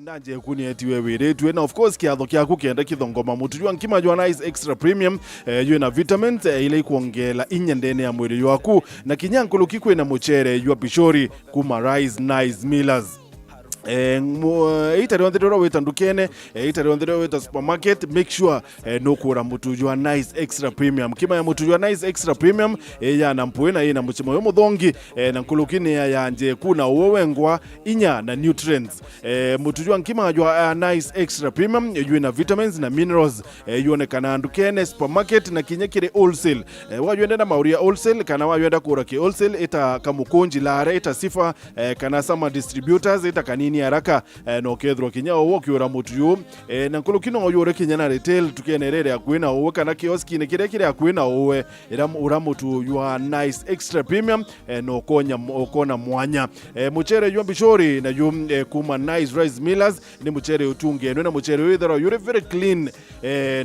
Nanje kuni etiwe wire na of course kiatho kiaku kienda kithongoma mutujua nkima jwa nice extra premium yue na vitamins ile kuongela inya ndene ya mwili waku na kinyankulu kikwe na muchere yua pishori kuma rice nice millers. Itari ondero weta ndukene itari ondero weta supermarket make sure no kura mutujua nice extra premium kima ya mutujua nice extra premium ya na mpuena na muchimo yo muthongi na nkulukini ya nje kuna uwengwa inya na nutrients mutujua nkima jwa nice extra premium yue na vitamins na minerals yone kana ndukene supermarket na kinyekire wholesale wajwenda na mauria wholesale kana wajwenda kura ki wholesale ita kamukonji lare ita sifa kana sama distributors ita kanini haraka no kethro kinya owo kiura mutuyu na nkulukino oyore kinya na retail tukenerere akwina owe kana kioski ne kire akwina owe ura mutu you nice extra premium no konya okona mwanya muchere yua bishori na yum kuma nice rice millers ni muchere utunge na muchere withero you're very clean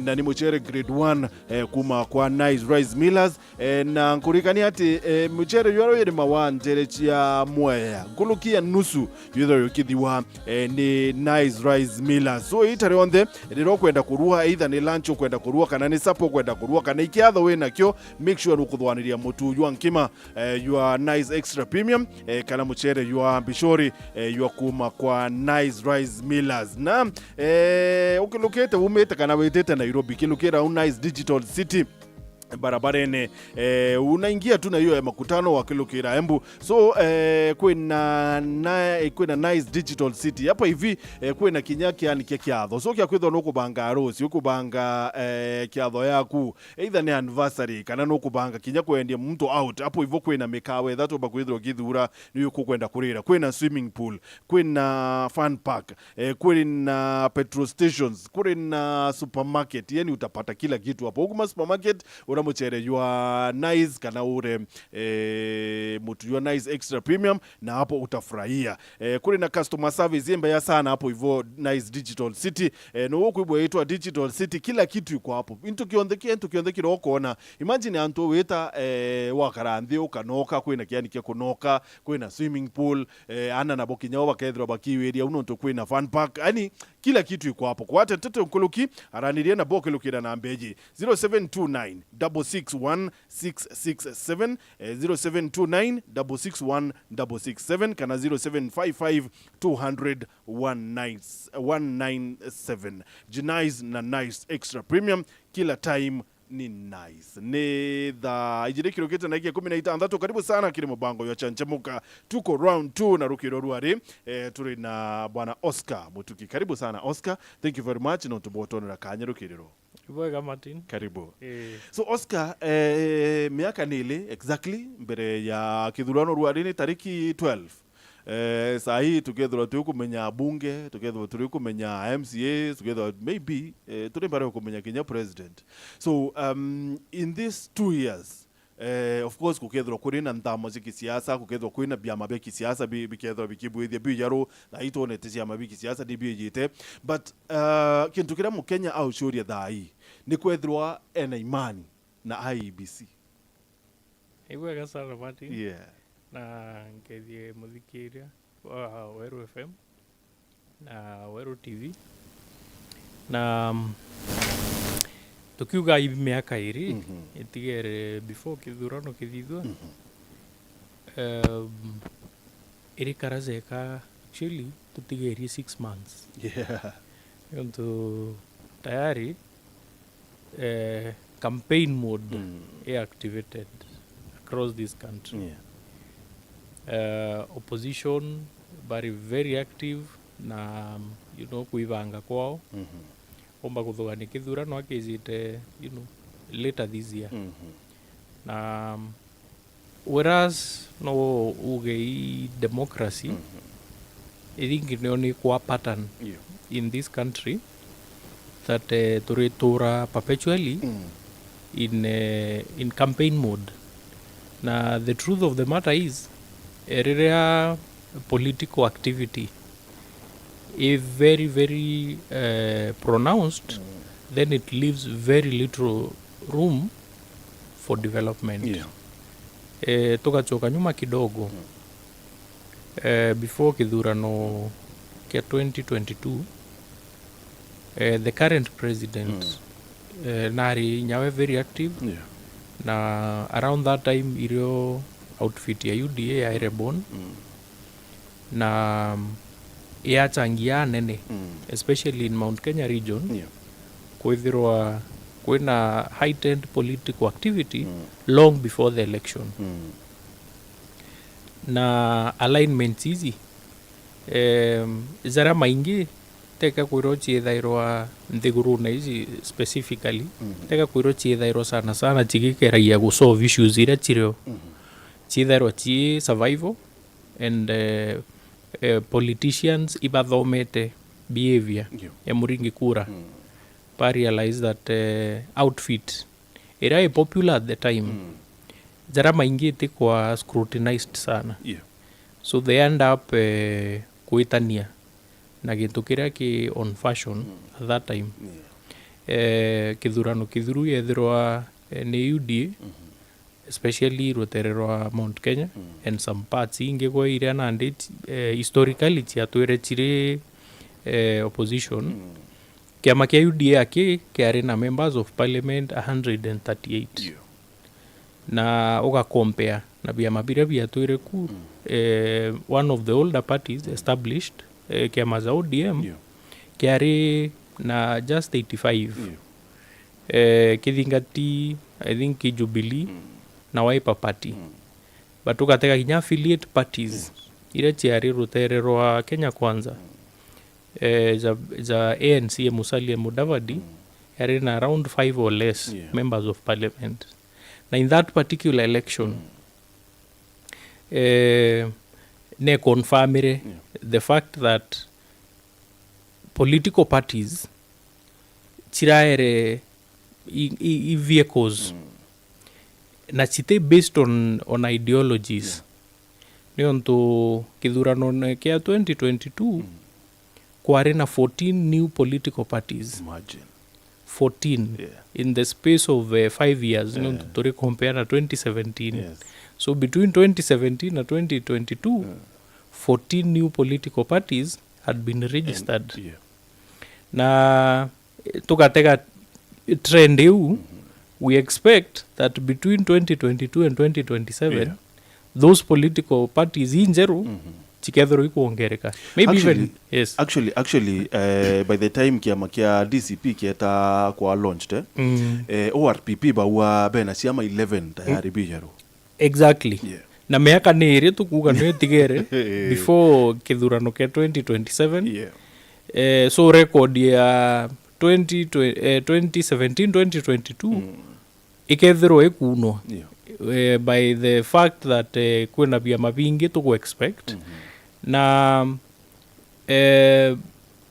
na ni muchere grade 1 kuma kwa nice rice millers na nkurikani ati muchere yoro yede mawanje chia mwea nkulukia nusu withero yukithiwa ni nice rice millers so itare onde ndiro kwenda kurua either ni lunch kwenda kurua kana ni sapo kwenda kurua kana ikiatho we nakyo make sure ukuthwaniria mutu yua nkima your nice extra premium kana muchere yua bishori yua kuma kwa nice rice millers na ukilukete umete kana wetete Nairobi kilukera nice digital city barabarene unaingia tu na hiyo ya makutano wakilukira Embu so kwina nice digital city hapa hivi kwina kinyaki yani kiatho so kiakwitho no kubanga arosi ukubanga kiatho yaku either ni anniversary kana no kubanga kinya kwendie mtu out hapo hivyo kwina mikawe thato bakwithro githura niyo kukwenda kurira kwina swimming pool kwina fun park kwina petrol stations kwina supermarket yani utapata kila kitu hapo huko supermarket ura muchere yua nice kana ure mutu yua nice extra premium na hapo utafurahia kuri na customer service yemba ya sana hapo hivyo nice digital city no woku ibwe itwa digital city kila kitu yuko hapo into kiontheki rokona imagine anto weta wakaranthi ukanoka kwina kiani kia kunoka kwina swimming pool ana na bokinya bakethro bakiweria uno nto kwina fun park yani kila kitu yuko hapo kwa hata tete nkuluki aranirie na bokelukira na mbeji 0729 661 667 0729 661 kana 0755 200 197 Genize na nice extra premium kila time ni nice ni the ijire kirokete na ikia 16 karibu sana kile mbango ya chanchemuka tuko round 2 na rukiro ruari turi na bwana Oscar Mutugi karibu sana Oscar thank you very much na tubotonera kanya rukiriro Kiboga Martin karibu so Oscar miaka nili exactly mbere ya Kithurano ruari ni tariki 12 sahi together tukumenya bunge together tukumenya MCA together maybe tulimbare kumenya Kenya president so in these 2 years of course kukethro kurina ntamo zikisiasa kukethro kuina byama bya kisiasa bikethro bikibwithia biyaro na itone tisi ama bikisiasa dibiyite but kintu kira mu Kenya au shoria thai ni kwethro ena imani na IEBC Iwe gasara Martin yeah na ngethie muthikiria Weru FM na Weru TV na tukiuga Miaka Iiri itigere before Kithurano kithithwa iri karazeka actually tutigeri 6 months yeah yonto tayari campaign mode activated across this country yeah opposition very active na kuivanga kwao omba kuthogani Kithurano akizite later this year na whereas no ugei democracy I think ni kwa pattern in this country that turitura perpetually in campaign mode na the truth of the matter is area political activity is very pronounced then it leaves very little room for development tukachoka nyuma kidogo before Kithurano kia 2022 the current president nari nyawe very active na around that time irio outfit ya UDA ya Irebon na yachangia nene especially in Mount Kenya region kwithirwa kwina heightened political activity long before the election na alignments hizi zara maingi teka kwiro chiethairwa nthiguruna ici specifically teka kwiro chiethairwa sana chigikeragia gusolve issues iria chirio chiethairwa chi survival and politicians ibathomete behavior ya muringi kura pa realize that outfit ira popular at the time jara maingi tikwa scrutinized sana so they end up kuitania na gintu kiria ki on fashion at that time kithurano kithuru yethirwa ni UDA especially rutererwa Mount Kenya and some parts ingi kwa iria nandi historically chiatwire chiri opposition kiama kia UDA kiari na members of parliament 138 na uga compare na biama biria biatwire ku one of the older parties established kiama za ODM kiari na just 85 kithingati I think Jubilee na Wiper Party but ukateka kinya affiliate parties ira chiari rutererwa Kenya Kwanza za ANC Musalia Mudavadi yari na around 5 or less members of parliament na in that particular election ne confirmire the fact that political parties chiraere vehicles na chite based on ideologies niontu kithurano kia 2022 kware na 14 new political parties. Imagine 14 in the space of 5 years niontu turi compare na 2017 so between 2017 na 2022 14 new political parties had been registered na tukateka trend eu we expect that between 2022 and 2027 those political parties injeru chikethero ikuongereka maybe even actually by the time kiama kia DCP kieta kwa launched ORPP bawa bena siama 11 tayari bijaro exactly na miaka ni iri tukuga ni tigere before kithurano kia 2027 so record ya 2017 2022 ikethirwo ikunwa by the fact that kwina biama bingi tuku expect na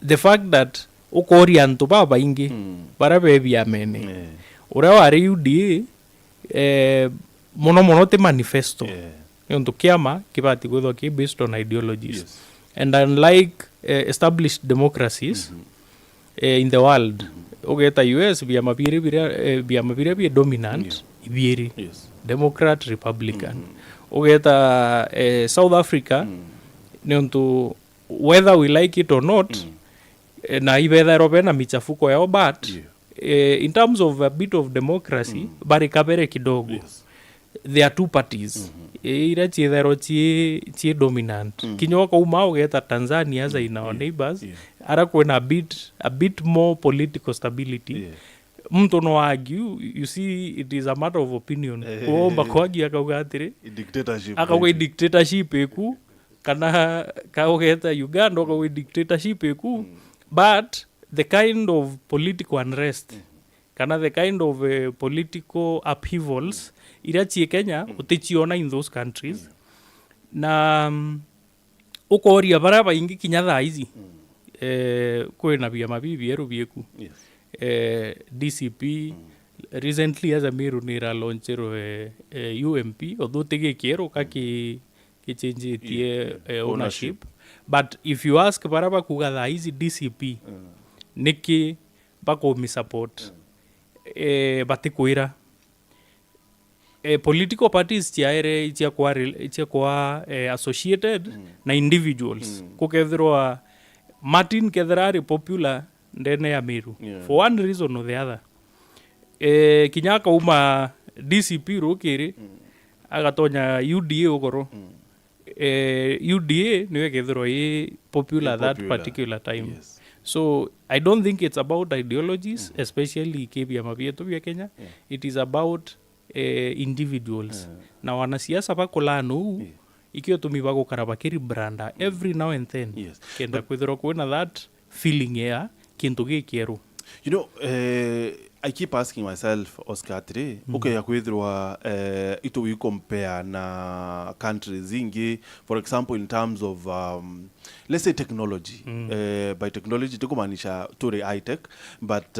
the fact that ukoria antu baba ingi bara be biamene uria wari UDA mono te manifesto yonto kiama kibati gwithwa ki based on ideologies and unlike established democracies in the world ugeta US biama biria dominant ibieri Democrat Republican ugeta South Africa niontu whether we like it or not na ibetha robe na michafuko yao but in terms of a bit of democracy bari kabere kidogo there are two parties ira chiethero chi dominant kinyoka uma ugeta Tanzania as in our neighbors ara kwena a bit more political stability mtu no argue you see it is a matter of opinion kuomba kwagi akauga atiri dictatorship eku kana kaugeta Uganda kwa dictatorship eku but the kind of political unrest kana the kind of political upheavals irachi Kenya utichiona in those countries na ukoria baraba ingi kinyatha hizi kwena biama bibieru bieku DCP recently as a miru nira launchero UMP although tege kiero kaki change tie ownership but if you ask baraba kugatha hizi DCP niki bako mi support batikwira political parties tiaere itia kwa associated na individuals kukethirwa Martin Ketherari popular ndene ya Meru for one reason or the other. Kinyaka uma DCP rukiri agatonya UDA ogoro. UDA niwe kethiro popular that particular time. Yes. So I don't think it's about ideologies, especially KBM vya Kenya. It is about individuals. Na wanasiasa pakolano ikiwa tumivago karabakiri branda every now and then. Yes. Kenda kwithiro kwena that feeling ya kintu gikieru. You know, I keep asking myself, Oscar, today, okay, ya kwithirwa ito we compare na countries zingi, for example, in terms of, let's say technology. By technology, tukumanisha turi high-tech, but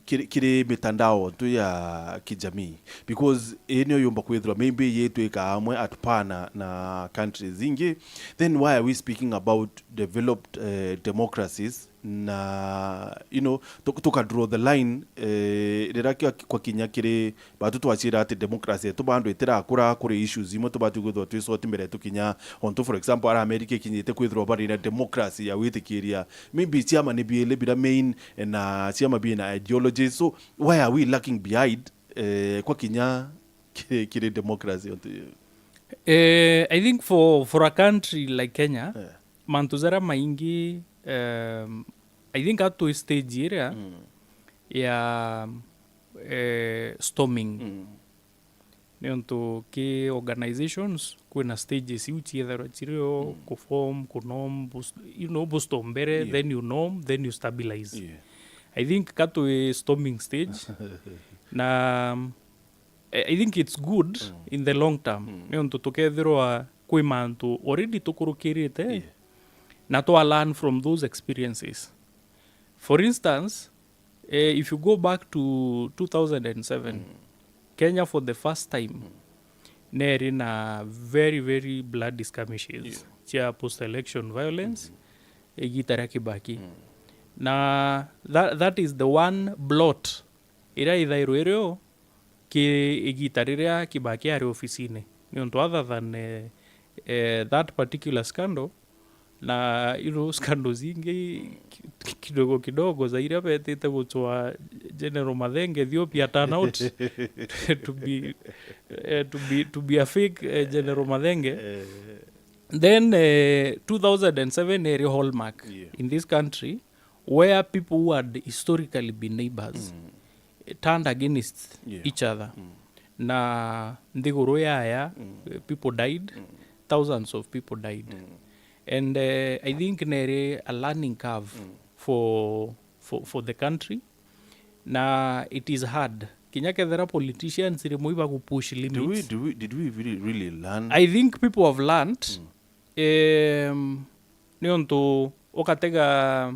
kiri mitandao tu ya kijamii. Because eneo yomba kwithirwa, maybe yetu ikaamwe atupana na countries zingi, then why are we speaking about developed democracies? Na you know tuka draw the line rirakia kwa kinya kiri batu twachira ati democracy tubandu itira akura kuri issues imo tubatu gutho twisoti mbere tukinya onto for example ara America kinyite kwithirwa bari na democracy ya witikiria maybe chiama ni biele bira main na chiama bi na ideology, so why are we lacking behind kwa kinya kiri democracy onto I think for a country like Kenya mantuzara maingi I think at to stage area ya storming neonto ke organizations kuna stages uchiethera chirio kuform kunom bustom mbere then you norm then you stabilize. I think kat to storming stage na I think it's good in the long term neonto tokethirwa kwi mantu already tukurukirite na to learn from those experiences. For instance, if you go back to 2007, Kenya for the first time neri na very very bloody skirmishes chia post-election violence gitara Kibaki. Na that is the one blot ira idhairuereo ki gitariria Kibaki ari ofisine. Other than that particular scandal, na scandals zingi kidogo zaidi hapa ete kutoa General Mathenge Ethiopia turn out to be a fake General Mathenge. Then 2007 a hallmark in this country where people who had historically been neighbors turned against each other. Na ndiguru ya people died, thousands of people died. And I think nere a learning curve for the country. Na it is hard. Kinyake there are politicians remuiva ku push limits. Did we really learn? I think people have learned. Neonto okatega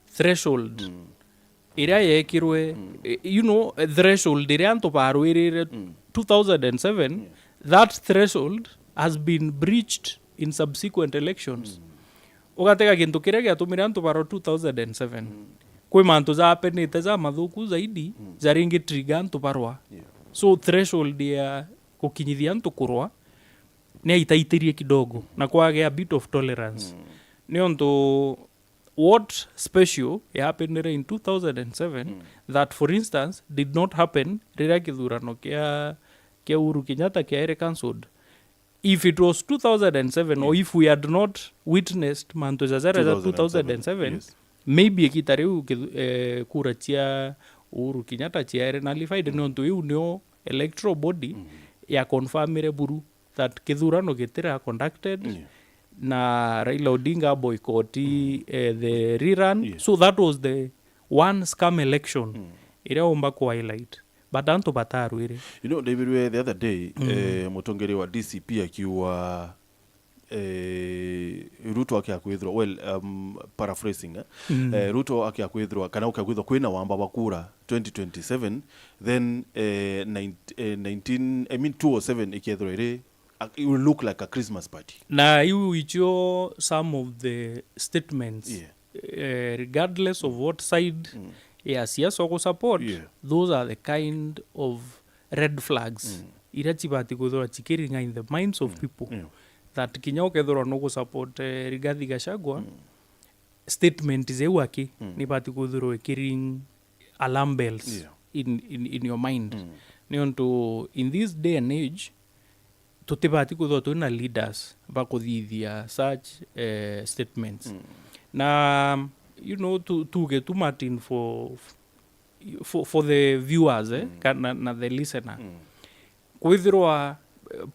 threshold. Ira yekirwe threshold irianto paruirire 2007. That threshold has been breached in subsequent elections. Okatega kintu kire giatumire antu paro 2007. Kwe mantu za apenite za mathuku zaidi zaringi trigger antu parwa. So threshold ya kukinyithia antu kurwa ni itaitirie kidogo na kwage a bit of tolerance. Neonto what special happened in 2007 that for instance did not happen rira Kithurano kia Uhuru Kenyatta kia ere cancelled. If it was 2007 or if we had not witnessed manto zazara za 2007 maybe kitariu kura chia Uhuru Kenyatta chia ere nullified nonto yu neo electoral body ya confirmire buru that Kithurano getira conducted na Raila Odinga boycotti the rerun. So that was the one scam election ira omba ku highlight. But anto bataru ire. You know, David, the other day mutongeri wa DCP akiwa Ruto akiakwithirwa, well, paraphrasing, Ruto akiakwithirwa kana ukakwithirwa kwina wamba wakura 2027, then 2007 ikethirwa ire it will look like a Christmas party. Na you icho some of the statements regardless of what side yes or support, those are the kind of red flags irachibati kuthora chikiringa in the minds of people that kinya ukethora no support Rigathi Gachagua statement zeu aki ni bati kuthuro carrying alarm bells in your mind ni onto in this day and age tutibati kutho tuna leaders bakuthithia such statements na you know to get too Martin for the viewers na the listener kwithirwa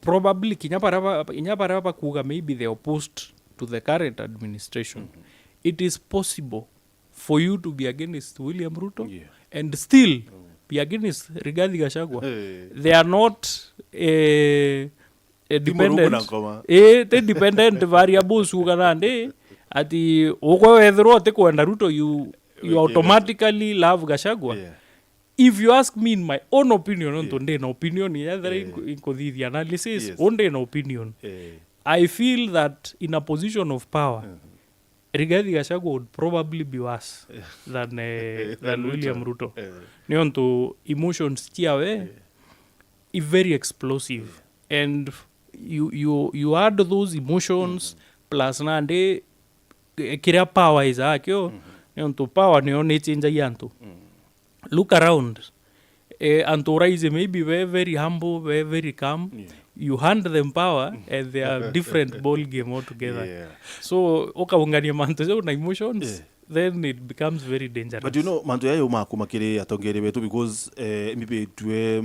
probably kinyaparaba kuga maybe they are opposed to the current administration it is possible for you to be against William Ruto and still be against Rigathi Gachagua. They are not dependent variables uganande ati uko wethro te kwenda Ruto you automatically love Gachagua. If you ask me in my own opinion on today an opinion in the analysis only an opinion I feel that in a position of power Rigathi Gachagua would probably be worse than William Ruto. Nionto emotions chiawe is very explosive and you add those emotions plus nande kira power is akyo nionto power nione change yanto. Look around. Antorais maybe very humble, very calm. You hand them power and they are different ball game altogether. So okaungania manto na emotions then it becomes very dangerous. But you know manto yayo makumakire atongere betu because maybe tuwe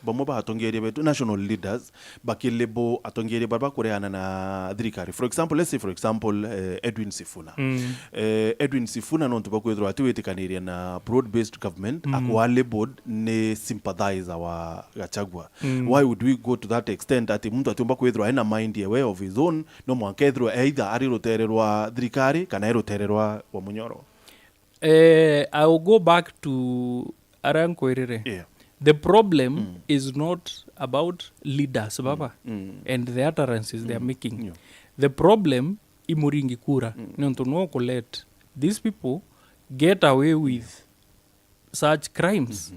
bamoba atongere betu national leaders bakilebo atongere baba koreana na drikari. For example, let's say for example Edwin Sifuna. Edwin Sifuna no tubakwedro atiwetikanire na broad based government akwale board ne sympathize wa Gachagua. Why would we go to that extent ati muntu atumba kwedro aina mind aware of his own no mwankedro either arirotererwa drikari kana irotererwa wa Munyoro? I will go back to Aranko Erere. The problem is not about leaders, Baba, and the utterances they are making. The problem is Muringi Kura. Let these people get away with such crimes.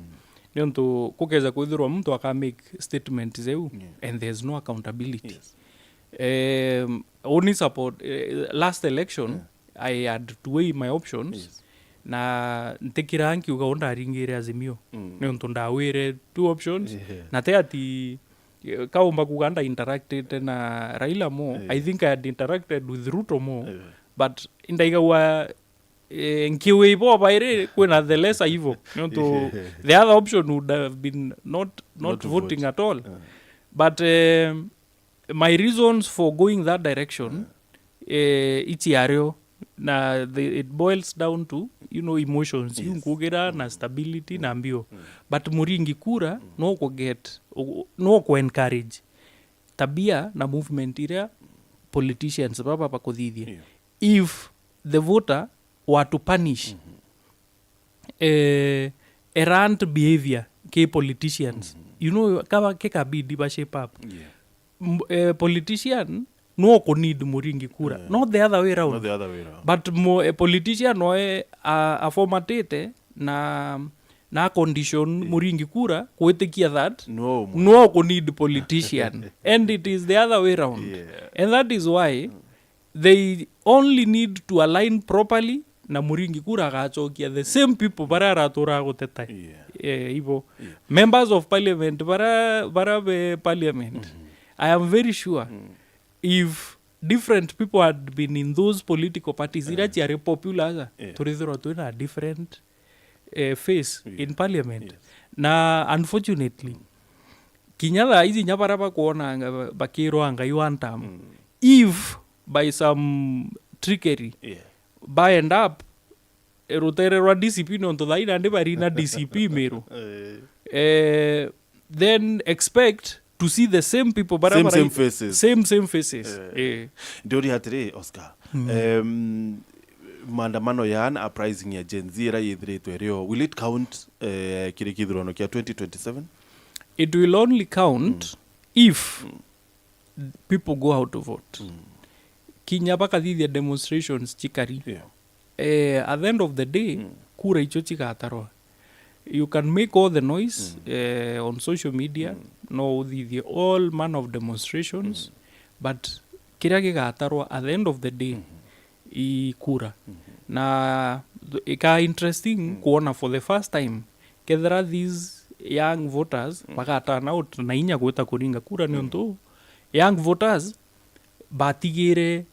Kukeza kudhuru mtu aka make statement zeu and there's no accountability. Only support last election I had to weigh my options na ntekiranki ukaonda aringire Azimio nionto ndawire two options na te ati kaumba kuganda interacted na Raila more. I think I had interacted with Ruto more but indaigawa nkiwe ipo baire kwena the lesser evil nionto the other option would have been not voting at all but my reasons for going that direction itiario na it boils down to emotions yungugera na stability na mbio but Muringi Kura no ko encourage tabia na movement ira politicians baba pakodhithia if the voter were to punish errant behavior ke politicians kama ke kabidi ba shape up politician no ko need Muringi Kura not the other way around but a politician no a formatete na condition Muringi Kura kuetekia that no ko need politician and it is the other way around and that is why they only need to align properly na Muringi Kura gachokia the same people bara tora goteta ivo members of parliament bara parliament I am very sure if different people had been in those political parties irachi are popular turithiro to a different face in parliament na unfortunately kinyala hizi nyaparaba kuona bakiro anga you want if by some trickery by end up rotererwa DCP no to laina ndebarina DCP meru then expect to see the same people same faces same faces ndio hatire Oscar maandamano ya uprising ya Gen Z yithretwe rio will it count Kithurano kia 2027? It will only count if people go out to vote kinya baka thithia demonstrations chikari at the end of the day kura icho chikatarwa. You can make all the noise on social media no the all man of demonstrations but kira gigatarwa at the end of the day i kura na ika interesting kuona for the first time kethera these young voters turn out na inya gwita kuringa kura ni untu young voters batigire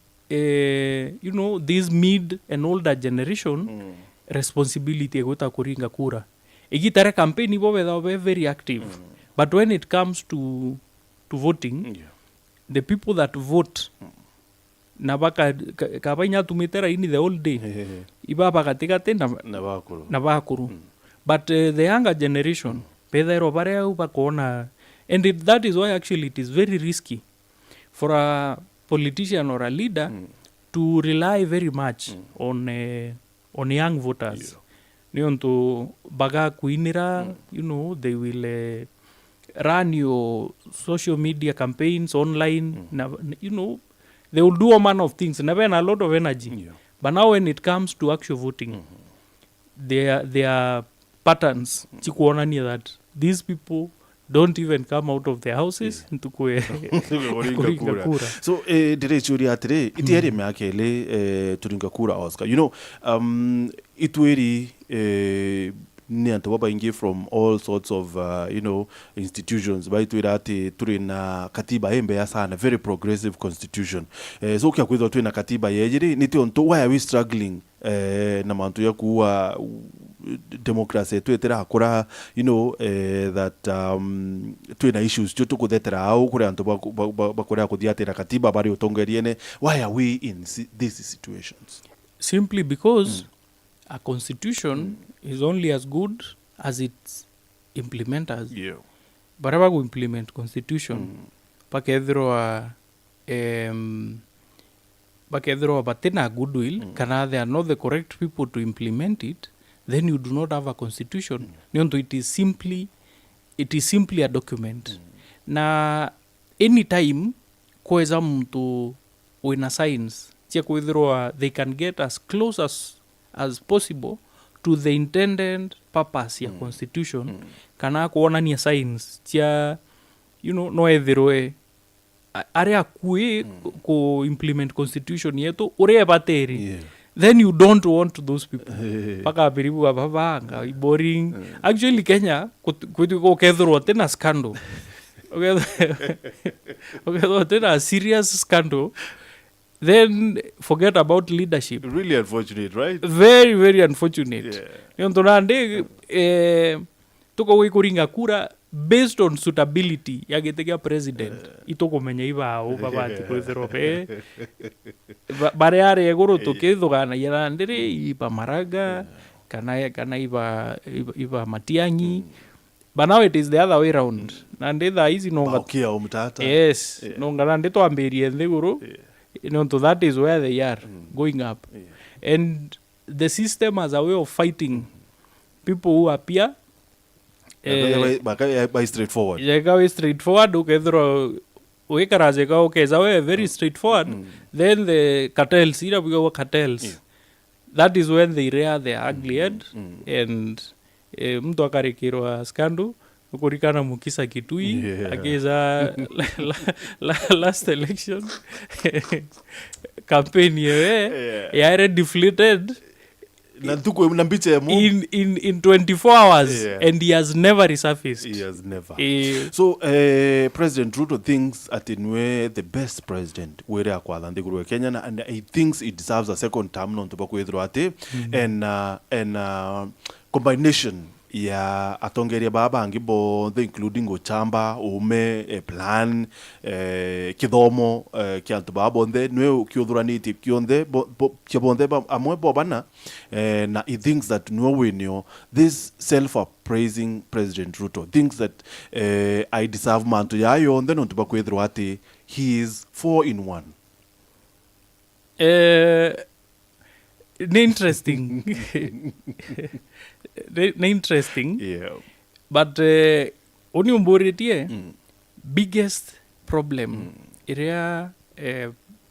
you know this mid and older generation responsibility gwita kuringa kura igitare campaign ibo be very active but when it comes to voting the people that vote na baka kabainya tumitera ini the whole day iba bakatikate na bakuru but the younger generation pedero bare bakona and that is why actually it is very risky for a politician or a leader to rely very much on young voters nionto baga kuinira you know they will run your social media campaigns online you know they will do a man of things and have a lot of energy but now when it comes to actual voting there are patterns chikuonania that these people don't even come out of their houses to kuringa kura so dire churi atire itiere meakele turinga kura Oscar you know itweri ni antu babaingi from all sorts of you know institutions baitwira ati turi na katiba embe ya sana very progressive constitution so kya kwitho turi na katiba yejiri niti onto why are we struggling na mantu ya kuwa democracy twetera hakura you know that turi na issues cyo tukudetera au kuri antu bakora kuthiatira katiba bari utongeriene why are we in these situations simply because a constitution is only as good as its implementers. Baraba go implement constitution pakethroa batena goodwill kana they are not the correct people to implement it, then you do not have a constitution. It is simply a document. Na anytime kweza mtu wina science tia kwethroa they can get as close as possible to the intended purpose ya constitution kana kuonania science tia you know no ethiroe area kui ko implement constitution yetu ure bateri then you don't want those people paka biribu babanga boring actually Kenya ko kethro tena scandal okay tena serious scandal. Then forget about leadership. Really unfortunate, right? Very, very unfortunate. Ntonande tuko kuringa kura based on suitability ya gitega president. Itoko menya iba au babati kwethrope. Bare are egoro tukethogana yarandere iba maraga kana iba Matiangi. But now it is the other way around. Nande the easy nonga. Yes. Nonga nande to amberie ndegoro. So that is where they are going up. And the system has a way of fighting people who appear by straightforward. Very straightforward. Then the cartels, that is when they rear their ugly head and mtu akarikirwa scandal kurikana mukisa kitui ageza last election campaign yare deflated na tuko na mbiche ya in 24 hours and he has never resurfaced. He has never. So President Ruto thinks atinwe the best president where akwa ndigurwe Kenya and he thinks he deserves a second term non tubakwethro ate and combination ya atongeria baba angibo including ochamba ume plan kithomo kiantu baba onde nwe kiothuraniti kionde kibonde amwe bobana na he thinks that no wenyo this self-appraising President Ruto thinks that I deserve mantu yayo onde non tubakwethro ati he is 4 in 1. Interesting. Interesting. Yeah. But oniumboritie biggest problem area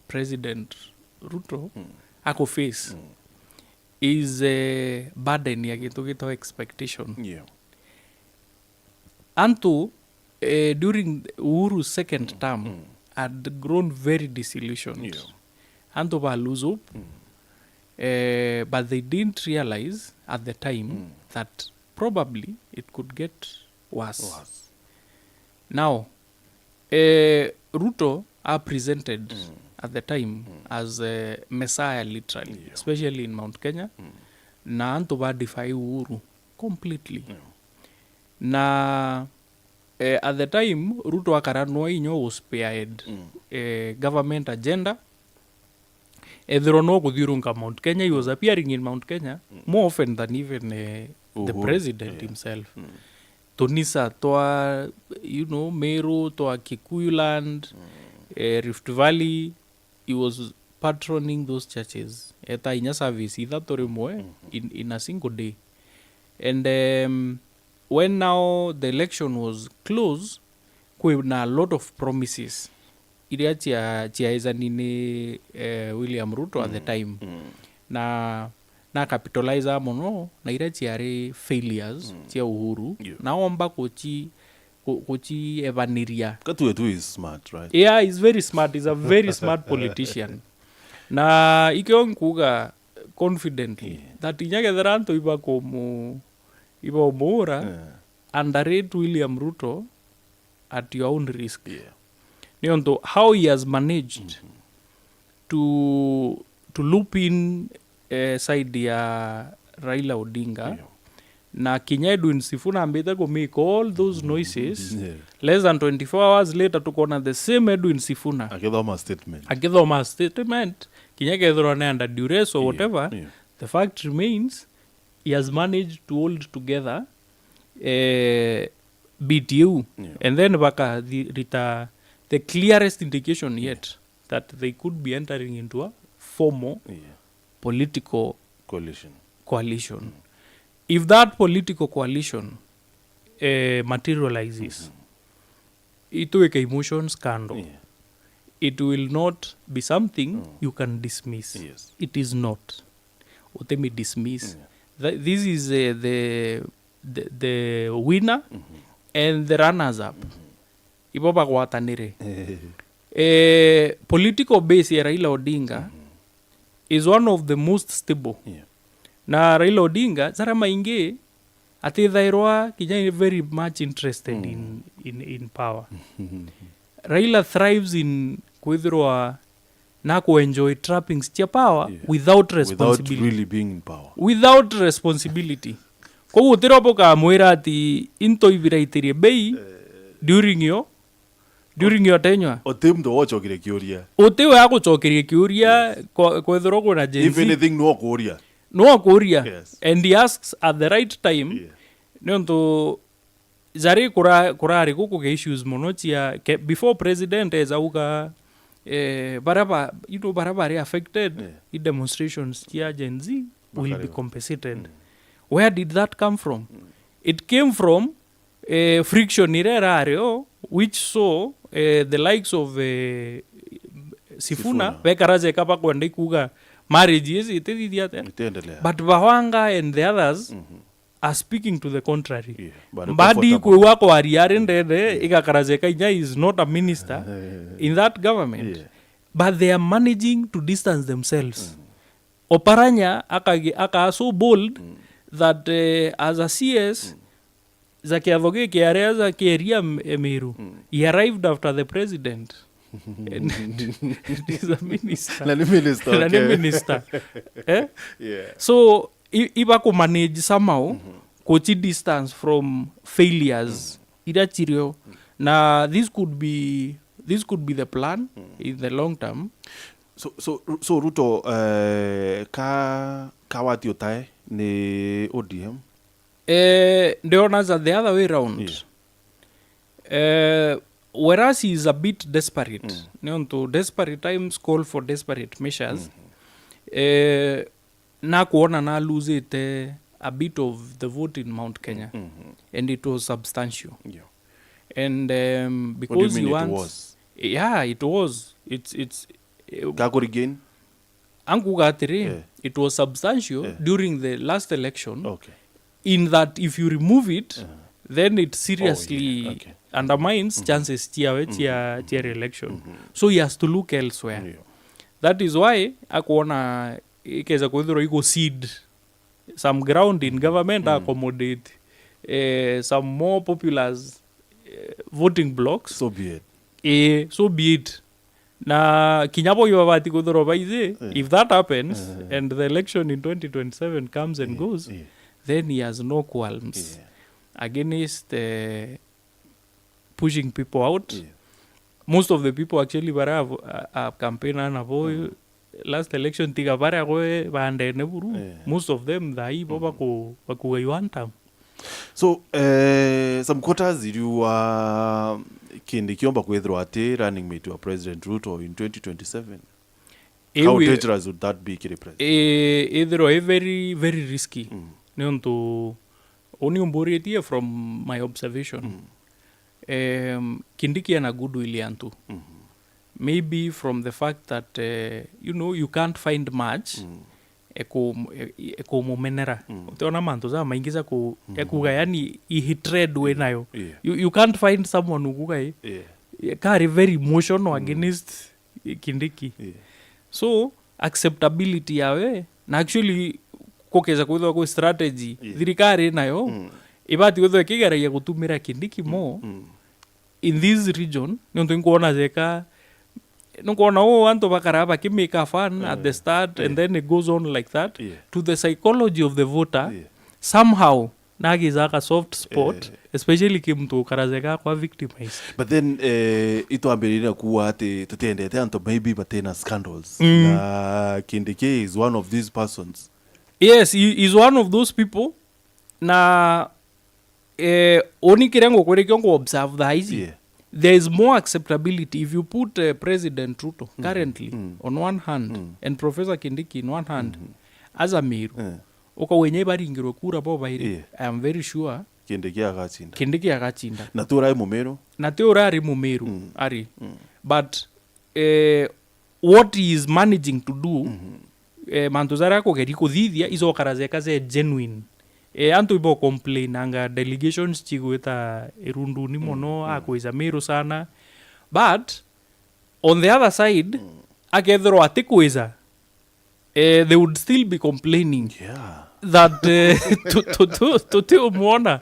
President Ruto ako face is burden ya kitu kito expectation. Yeah. Antu during Uhuru's second term had grown very disillusioned. Yeah. Antu ba lose hope but they didn't realize at the time that probably it could get worse. Now, Ruto are presented at the time as a messiah, literally, especially in Mount Kenya. Na anto ba defy uhuru completely. Na at the time, Ruto akaranwa inyo was spearhead government agenda. Edhirono kuthirunga Mount Kenya, he was appearing in Mount Kenya more often than even the president himself. Tonisa toa, Meru, toa Kikuyu land, Rift Valley, he was patroning those churches. Eta inya service either torimoe in a single day. And when now the election was close, kuna a lot of promises. Iria chiaizanini William Ruto at the time. Na capitalize mono na iria chiare failures chia uhuru. Na omba kochi evaniria. Katuetu is smart, right? Yeah, he's very smart. He's a very smart politician. Na ikionkuga confidently that inyagedharanto iba komu iba omora underrate William Ruto at your own risk. Nionto how he has managed to loop in side ya Raila Odinga na Kenya Edwin Sifuna ambeta go make all those noises. Less than 24 hours later tukona the same Edwin Sifuna akidhoma statement Kenya gedhorane under duress or whatever. The fact remains he has managed to hold together BTU and then baka the clearest indication yet that they could be entering into a formal political coalition. If that political coalition materializes, it will be emotions scandal. It will not be something you can dismiss. It is not. Utemi dismiss. This is the winner and the runners up. Iboba kwatanire. Political base ya Raila Odinga is one of the most stable. Na Raila Odinga zara mainge atithairwa Kenya very much interested in power. Raila thrives in kwithirwa na ku enjoy trappings chia power without responsibility. Without really being in power. Without responsibility. Kwa utiropo ka mwira ati into ibiraitirie bei during your tenure. Otim to watch okire kiuria. Otewe yako chokirie kiuria kwethirwa kuna jenzi. If anything no kuuria. No kuuria. And he asks at the right time. Nionto zari kurari kuko ke issues monochia before president ezauka barabara affected demonstrations chia Gen Z will be compensated. Where did that come from? It came from friction irerario which saw the likes of Sifuna vekaraze kapa kwenda kuga marriage is itendelea. But Bahwanga and the others are speaking to the contrary. Mbadi kuwako ariare ndede ikakaraze kanya is not a minister in that government. But they are managing to distance themselves. Oparanya aka so bold that as a CS zakiavoge kiarea za kieria Meru he arrived after the president. He's a minister. Minister. So iba ko manage somehow kochi distance from failures irachirio na this could be the plan in the long term. So Ruto kawati otae ni ODM Ndeona's the other way around. Whereas he is a bit desperate, desperate times call for desperate measures. Na kuona na lose it a bit of the vote in Mount Kenya, and it was substantial. And because he wants, it was. It's. Again. It was substantial during the last election. In that, if you remove it, then it seriously undermines chances chia election. So he has to look elsewhere. That is why akuona ikeza kwithirwa iko seed some ground in government accommodate some more populous voting blocks, so be it. So be it. Na kinyapo yobati kwithirwa baize, if that happens and the election in 2027 comes and goes, then he has no qualms against pushing people out. Most of the people actually have campaign and avoid last election tiga bara go bande ne buru. Most of them dai baba ko one term. So some quarters you are kindi kiomba kwethirwa ati running mate to President Ruto in 2027. How dangerous would that be, Kiri President? Either very very risky. Neonto only umboritie from my observation. Kindiki ana goodwill yantu. Maybe from the fact that you can't find much eko momenera. Uteona manto za maingiza ekuga yani ihitred we nayo. You can't find someone ukuga carry very emotional against Kindiki. So acceptability yawe na actually kokeza kwithwa ko strategy thirikari nayo ibati kwithwa kigeragia gutumira Kindiki mo in this region nonto nkuona zeka nkuona wanto bakaraba kimeka fun at the start and then it goes on like that to the psychology of the voter somehow nagizaka soft spot especially kimtu karazeka kwa victimized. But then ito ambirina kuwa ati tutendete anto maybe batena scandals na Kindiki is one of these persons. Yes, he is one of those people. Na oni kirengo kwere kiongo observe the easy. There is more acceptability if you put President Ruto currently on one hand and Professor Kindiki in one hand as a Meru. Oka wenye bari ngiro kura bo baire. I am very sure Kindiki agachinda. Kindiki agachinda. Na tura Mumeru? Na tura ari Mumeru. Ari. But what he is managing to do mantuzara ko geriko dhidhia izo karazeka ze genuine. Anto ibo complain anga delegations chigweta irundu ni mono akoiza Meru sana. But on the other side akethro atikuiza they would still be complaining that to muona.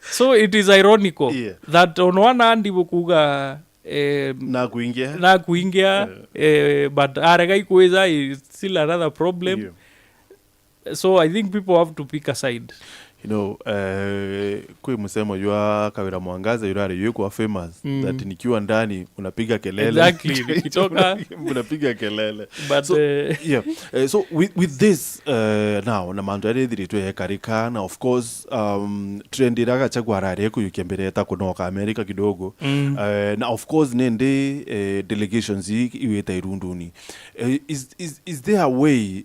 So it is ironical that on one hand ibukuga na kuingia but aregai kuiza is still another problem. So I think people have to pick a side. Kwe msemo yua Kawira Mwangaza yurari yuko famous that nikiwa ndani unapiga kelele. Exactly, nikitoka unapiga kelele. But so, so with this now na mandu yadhiritu karika na of course trendi raga chagwa rareko yukembeleta kunoka Amerika kidogo. Na of course nende delegations iweta irunduni. Is there a way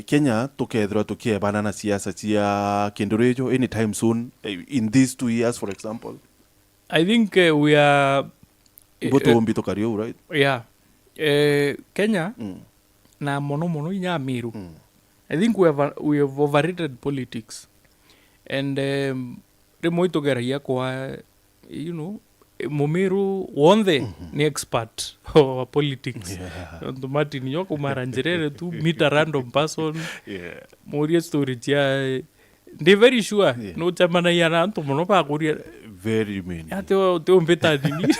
Kenya tokethra tokebana na siasa cia Kendorejo anytime soon in these 2 years, for example? I think we are right? Yeah. Kenya na mono inya Meru. I think we have overrated politics. And remoito geraia kwa Mumeru wonde ni expert of politics. Martin Nyoko maranjerere tu meet a random person. Moria story tia. They very sure. No chamana yana anto mono pa kuria. Very many. Teo mbeta dini.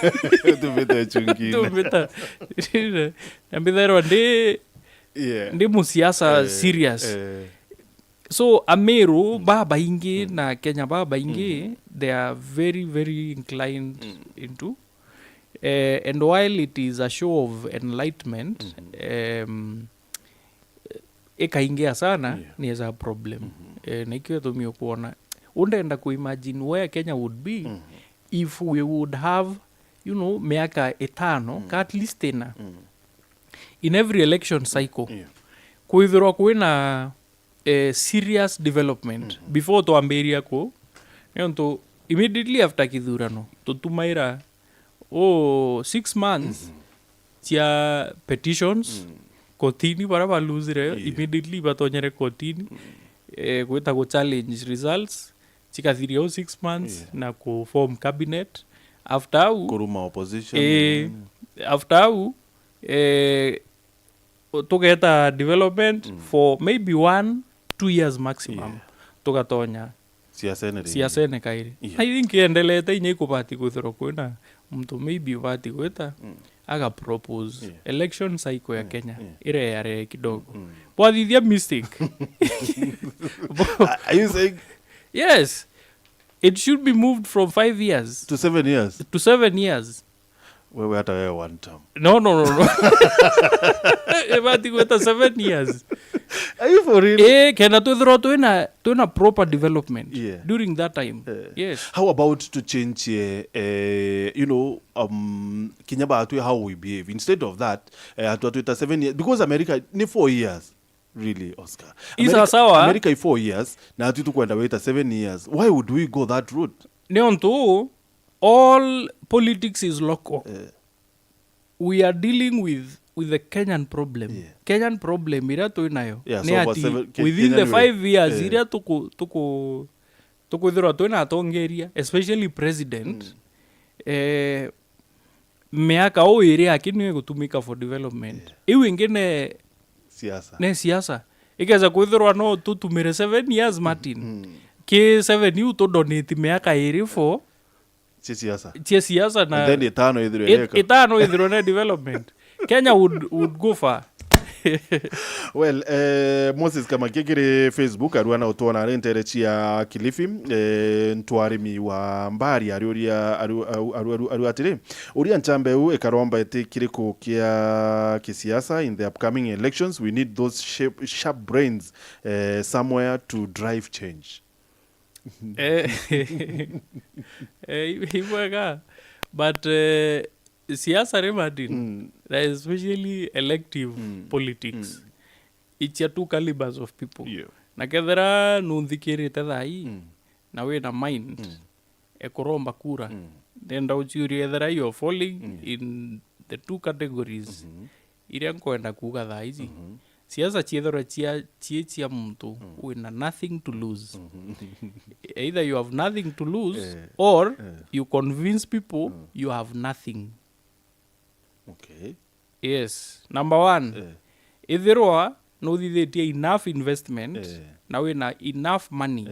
Teo mbeta chungina. Teo mbeta. Mbeta nde. Nde musiasa serious. So Ameru baba ingi na Kenya baba ingi they are very very inclined into and while it is a show of enlightenment ekaingia sana ni as a problem. Na ikiwa tumio kuona undaenda kuimagine where Kenya would be if we would have miaka 5 at least tena in every election cycle kuithirwa kuina serious development before to amberia ko nto immediately after Kithurano to tumaira 6 months tia petitions kotini para baluzire immediately batonyere kotini kweta go challenge results chikathiria 6 months na ku form cabinet after kuruma opposition after tugeta development for maybe 1-2 years maximum tugatonya siasa ene kairi. I think endelete inye ikubati kwithirwo kwina mtu maybe ubati gwita aga propose election cycle ya Kenya ire yare kidogo bwathithia mistake. Are you saying yes, it should be moved from 5 years to 7 years? To 7 years. Wewe hata wewe one term. No. Ebati kweta 7 years. Are you for real? Kena tuina proper development during that time. Yes. How about to change, Kinyaba atu how we behave? Instead of that, atu 7 years. Because America, ni 4 years. Really, Oscar. America 4 years. Na atu tukwenda wait 7 years. Why would we go that route? Neonto, all politics is local. We are dealing with the Kenyan problem. Kenyan problem ira tuinayo. Within the 5 years ira tukuthirwa tuina atongeria, especially president. Miaka o iri akini gutumika for development. Iu ingine siasa. Ikeza kuthirwa no tutumire 7 years Martin. Ke 7 you to donate miaka iri for siasa na and then itano idhiro na development. Kenya would go far. Well, Moses kama kigiri Facebook aruana utona rentere chia Kilifi ntwarimi wa mbari aru atire uria nchambe u ekaromba ete kiriko kia kisiasa in the upcoming elections. We need those sharp brains somewhere to drive change. But siasa remadin, especially elective politics, it's two calibers of people. Na kethera nunthikirite thai na we na mind ekoromba kura, then dauchuri ethera you're falling in the two categories. Iria nkwenda kuga thaizi. Siasa chiethora chia mtu wina nothing to lose. Either you have nothing to lose or you convince people you have nothing. Okay. Yes. Number one, ithirwa no thithetie enough investment na wina enough money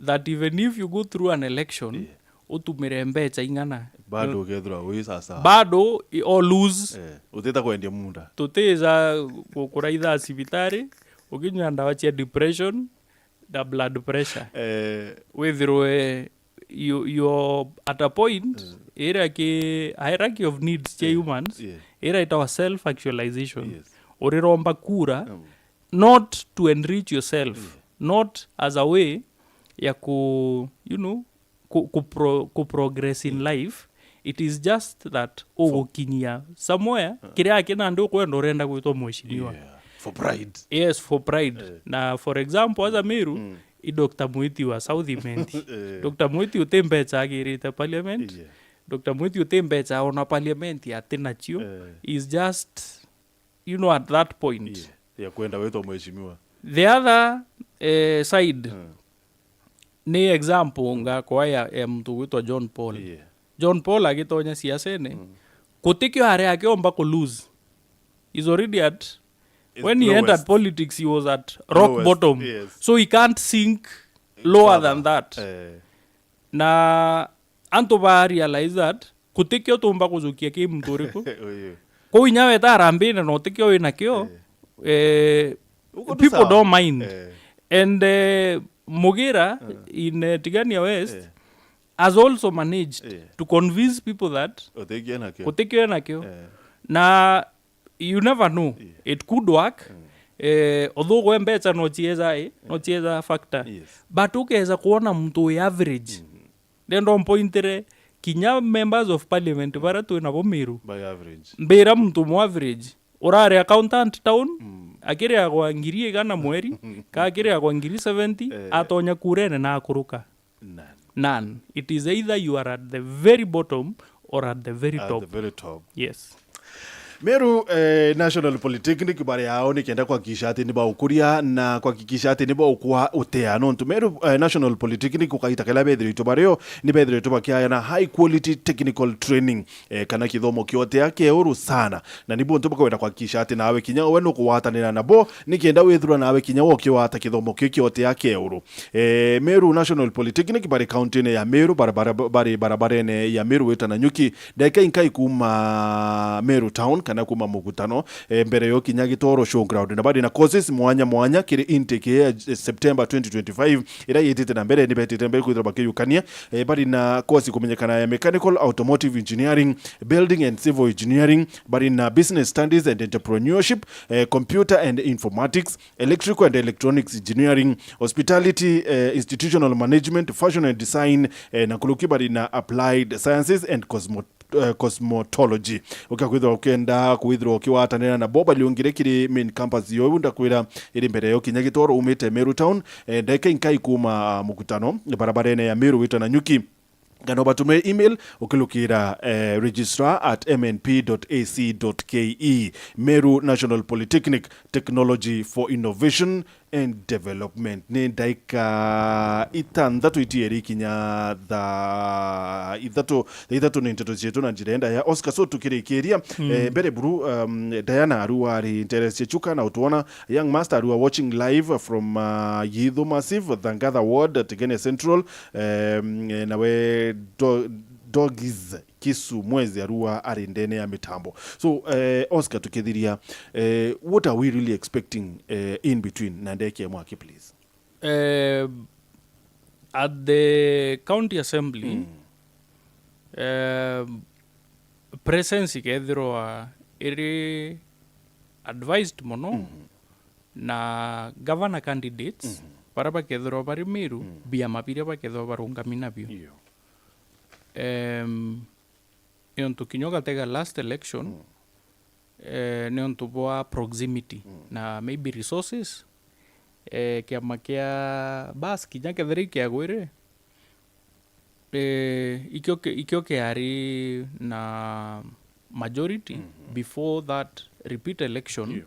that even if you go through an election utumire mbecha ingana bado gethura wi sasa bado or lose uteta kwendia munda tuteza kuraitha cibitari ukinywa ndawa cia depression da blood pressure withirwe you at a point era ki hierarchy of needs cha humans era itawa self actualization uriromba kura not to enrich yourself not as a way ya ku progress in life. It is just that ugukinyia somewhere kiria kina ndio kwenda urenda gwitwa mweshimiwa for pride. Yes, for pride. Na for example as a Meru Dr. Muiti wa South Imenti. Dr. Muiti utembecha agirite parliament. Dr. Muiti utembecha ona parliament ya tenachio is just at that point. Ya kwenda wetu mweshimiwa. The other side ni example nga kwa ya mtu witwa John Paul. John Paul agitonya siasene kutikio hare akiomba ku lose. He's already at when he entered politics he was at rock bottom. So he can't sink lower than that. Na antoba realize that kutikio tumba kuzukia ki mtu riko. Ko inyawe ta rambine no tikio inakio people don't mind. And Mugira in Tigania West has also managed to convince people that kutikio nakio. Na you never know. It could work. Although gwembecha no chieza factor. But ukeza kuona mtu average. Then don't pointere kinya members of parliament bara tu na Meru. By average. Mbera mtu mu average. Orare accountant town. Akire agwa ngiri igana mweri. Ka akire agwa ngiri 70. Atonya kurene na akuruka. None. It is either you are at the very bottom or at the very top. At the very top. Yes. Meru National Polytechnic bari yao ni kenda kuhakikisha ati niba ukuria na kuhakikisha ati niba ukua uteano ntu Meru National Polytechnic ukaita kala bedri to bareo ni bedri to bakia na high quality technical training kana kithomo kiote yake uru sana na nibo ntu bakwenda kuhakikisha ati nawe kinya weno kuwatanira nabo ni kenda wethura nawe kinya woke wata kithomo kiote yake uru Meru National Polytechnic bari county ya Meru barabara ne ya Meru weta na nyuki daika inkai kuma Meru town kana kuma mugutano mbere yo kinya gitoro showground na bari na courses mwanya kiri intake ya September 2025 ira yitite na mbere ni betite mbere kuithira bakiyukania bari na course kumenyekana ya mechanical automotive engineering building and civil engineering bari na business studies and entrepreneurship computer and informatics electrical and electronics engineering hospitality institutional management fashion and design na kuluki bari na applied sciences and cosmetology ukakwithira ukenda kwithira ukiwatanira na boba liongire kiri main campus yo ndakwira iri mbere yo kinya gitoro umite Meru town ndeke inkai kuma mukutano barabarene ya Meru wita na nyuki gano batume email ukilukira registrar@mnp.ac.ke Meru National Polytechnic Technology for Innovation and Development ni daika itandatu itieri kinya idhatu ni nteto zetu na jirenda ya Oscar so tukirikiria bere buru Diana Aruari interest chuka na utuona young master Arua watching live from Yidhu Massive Thangatha Ward Tigene Central nawe Doggies Kisu mwezi Arua arindene ya mitambo. So Oscar tukithiria what are we really expecting in between Nandeke Mwaki please? At the county assembly presence ikethirwa iri advised mono na governor candidates para bakethirwa bari Meru bia mapire bakethirwa barungamina bio niontu kinyoga tega last election niontu boa proximity na maybe resources kiama kia bas kinya kethiri kia gwire ikyo kiari na majority before that repeat election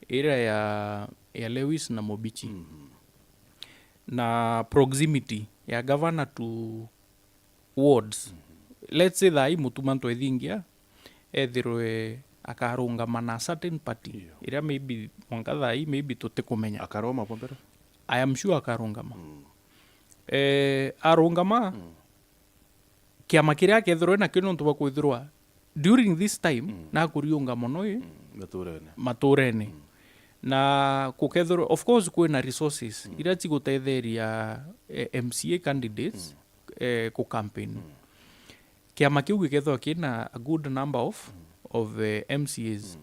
era ya Lewis na Mobichi na proximity ya governor to wards let's say that mutumanto ethingia ethirwe akarungama na certain party ira maybe mwangathai maybe tutikumenya akaroma pombera I am sure akarungama arungama kiama kiria kethirwe na kino ntuba kwithirwa during this time na kuriunga mono maturene na kukethirwa of course kwina resources ira chigutetheria MCA candidates ku campaign kiama kiu gikethwa kina a good number of MCAs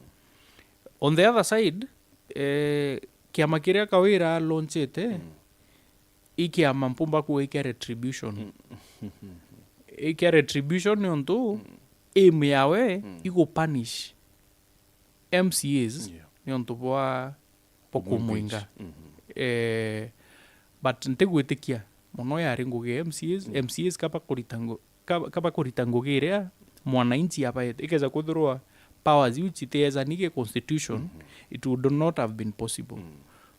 on the other side kiama kiria kawira launchete ikiama mpumba ku ikia retribution ikia retribution yonto aim yawe iko punish MCAs yonto bwa pokumwinga but ntegwitikia mono yari nguge MCAs kapa kuritango girea mwananchi hapa ikeza kuthurwa powers which iteza nige constitution it would not have been possible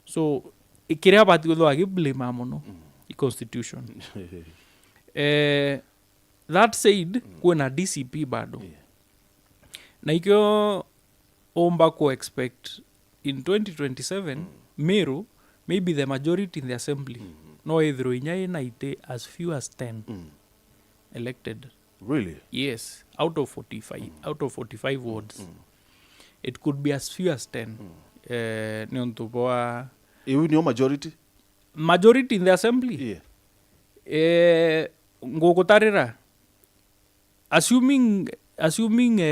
so ikirea bati kuthwa giblema mono I constitution that said kuna DCP bado na ikyo omba ko expect in 2027 Meru maybe the majority in the assembly no either inyai na ite as few as 10 elected. Really? Yes, out of 45 wards. It could be as few as 10. Niontupoa you know majority in the assembly. Ngokotarira assuming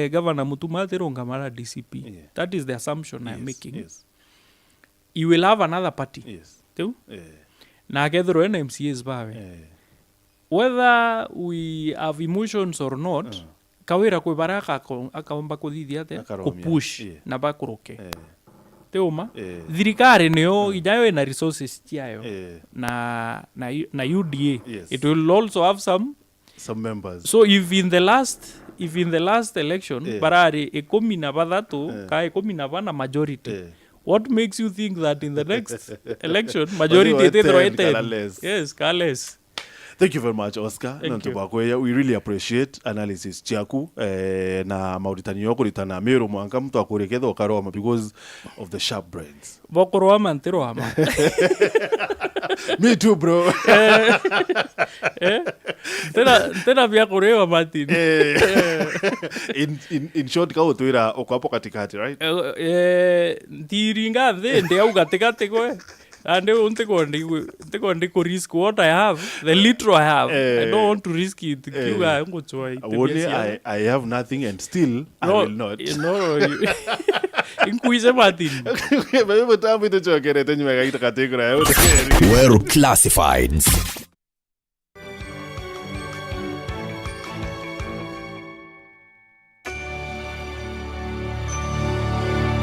Governor Mutumate rongamara DCP. That is the assumption I'm making. Yes. You will have another party. Yes. Too? Na kethro MCAs bawe. Whether we have emotions or not, kawira kwe baraka akaomba kuthithia te kupush na bakuroke. Teuma thirikari nio ijayo na resources tiayo na UDA. It will also have some some members. So if in the last election barari ekomi na bathatu ka ekomi na bana majority, what makes you think that in the next election majority they yes, careless. Thank you very much, Oscar. We really appreciate analysis chiaku na mauritani yoko litana mero mwanga mtu akurekedha okaroma because of the sharp brains. Bokoro amantero ama. Me too, bro. Tena vya kurewa Martin. In short ka utwira okwapo katikati, right? Ndiringa nde au katikati kwe. And I want to risk what I have, the little I have. I don't want to risk it. I have nothing and still I will not. No, Inquise Martin. Well Classifieds.